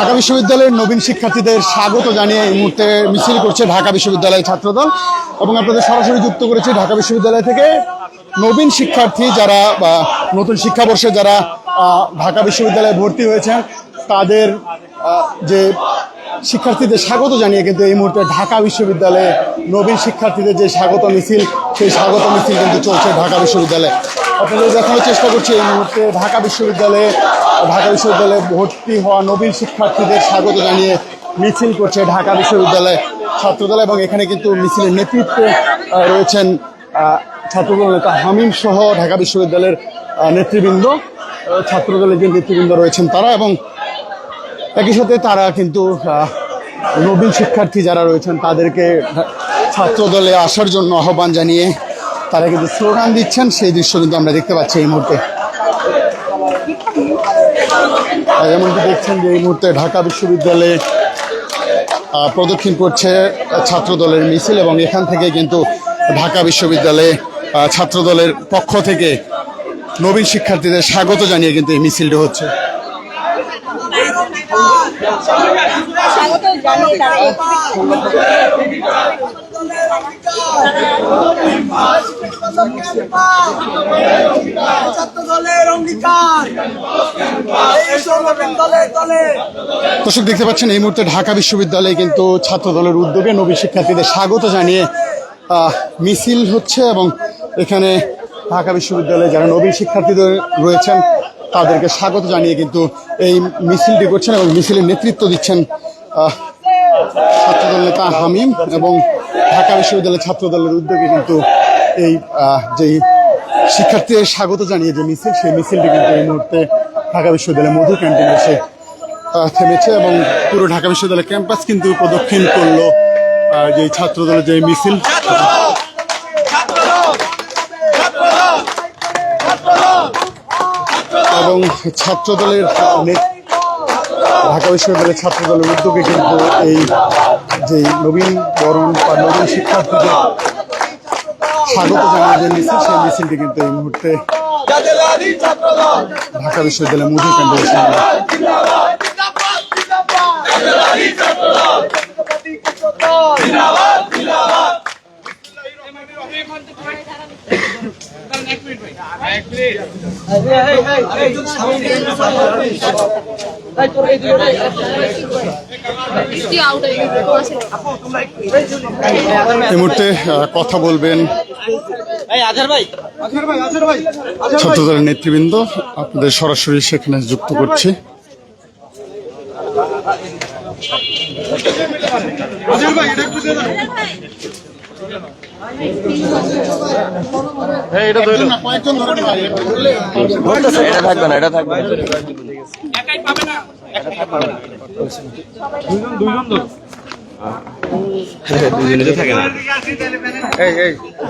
ঢাকা বিশ্ববিদ্যালয়ের নবীন শিক্ষার্থীদের স্বাগত জানিয়ে এই মুহূর্তে মিছিল করছে ঢাকা বিশ্ববিদ্যালয়ের ছাত্রদল এবং আপনাদের সরাসরি যুক্ত করেছে ঢাকা বিশ্ববিদ্যালয় থেকে নবীন শিক্ষার্থী যারা নতুন শিক্ষাবর্ষে যারা ঢাকা বিশ্ববিদ্যালয়ে ভর্তি হয়েছেন তাদের যে শিক্ষার্থীদের স্বাগত জানিয়ে কিন্তু এই মুহূর্তে ঢাকা বিশ্ববিদ্যালয়ে নবীন শিক্ষার্থীদের যে স্বাগত মিছিল সেই স্বাগত মিছিল কিন্তু চলছে ঢাকা বিশ্ববিদ্যালয়ে। আপনাদের দেখানোর চেষ্টা করছি এই মুহূর্তে ঢাকা বিশ্ববিদ্যালয়ে ভর্তি হওয়া নবীন শিক্ষার্থীদের স্বাগত জানিয়ে মিছিল করছে ঢাকা বিশ্ববিদ্যালয় ছাত্রদল এবং এখানে কিন্তু মিছিলের নেতৃত্বে রয়েছেন ছাত্রদল নেতা হামিম সহ ঢাকা বিশ্ববিদ্যালয়ের নেতৃবৃন্দ, ছাত্রদলের যে নেতৃবৃন্দ রয়েছেন তারা, এবং একই সাথে তারা কিন্তু নবীন শিক্ষার্থী যারা রয়েছেন তাদেরকে ছাত্রদলে আসার জন্য আহ্বান জানিয়ে তারা কিন্তু স্লোগান দিচ্ছেন। সেই দৃশ্য কিন্তু আমরা দেখতে পাচ্ছি এই মুহূর্তে। যেমনটি দেখছেন যে এই মুহূর্তে ঢাকা বিশ্ববিদ্যালয়ে প্রদক্ষিণ করছে ছাত্রদলের মিছিল এবং এখান থেকে কিন্তু ঢাকা বিশ্ববিদ্যালয়ে ছাত্রদলের পক্ষ থেকে নবীন শিক্ষার্থীদের স্বাগত জানিয়ে কিন্তু এই মিছিলটি হচ্ছে। দর্শক দেখতে পাচ্ছেন এই মুহূর্তে ঢাকা বিশ্ববিদ্যালয়ে কিন্তু ছাত্রদলের উদ্যোগে নবীন শিক্ষার্থীদের স্বাগত জানিয়ে মিছিল হচ্ছে এবং এখানে ঢাকা বিশ্ববিদ্যালয়ে যারা নবীন শিক্ষার্থীদের রয়েছেন তাদেরকে স্বাগত জানিয়ে কিন্তু এই মিছিলটি করছেন এবং মিছিলের নেতৃত্ব দিচ্ছেন ছাত্রদল নেতা হামিম এবং ঢাকা বিশ্ববিদ্যালয়ের ছাত্রদলের উদ্যোগে কিন্তু এই যেই শিক্ষার্থীদের স্বাগত জানিয়ে যে মিছিল সেই মিছিলটি কিন্তু এই মুহূর্তে ঢাকা বিশ্ববিদ্যালয়ের মধু ক্যান্টিনে এসে থেমেছে এবং পুরো ঢাকা বিশ্ববিদ্যালয় ক্যাম্পাস কিন্তু প্রদক্ষিণ করলো যে ছাত্রদলের যে মিছিল। এবং ছাত্রদলের ঢাকা বিশ্ববিদ্যালয়ের ছাত্রদলের উদ্যোগে কিন্তু এই যে নবীন বরণ বা নবীন শিক্ষার্থীদের স্বাগত জানিয়ে যে মিছিল সেই মিছিলটি কিন্তু এই মুহূর্তে ঢাকা বিশ্ববিদ্যালয়ের মধু ক্যান্টিনে এই মুহূর্তে কথা বলবেন ছাত্রদলের নেতৃবৃন্দ। আপনাদের সরাসরি সেখানে যুক্ত করছি। এটা থাকবে না, এটা থাকবে একাই পাবে না, দুইজন থাকে না।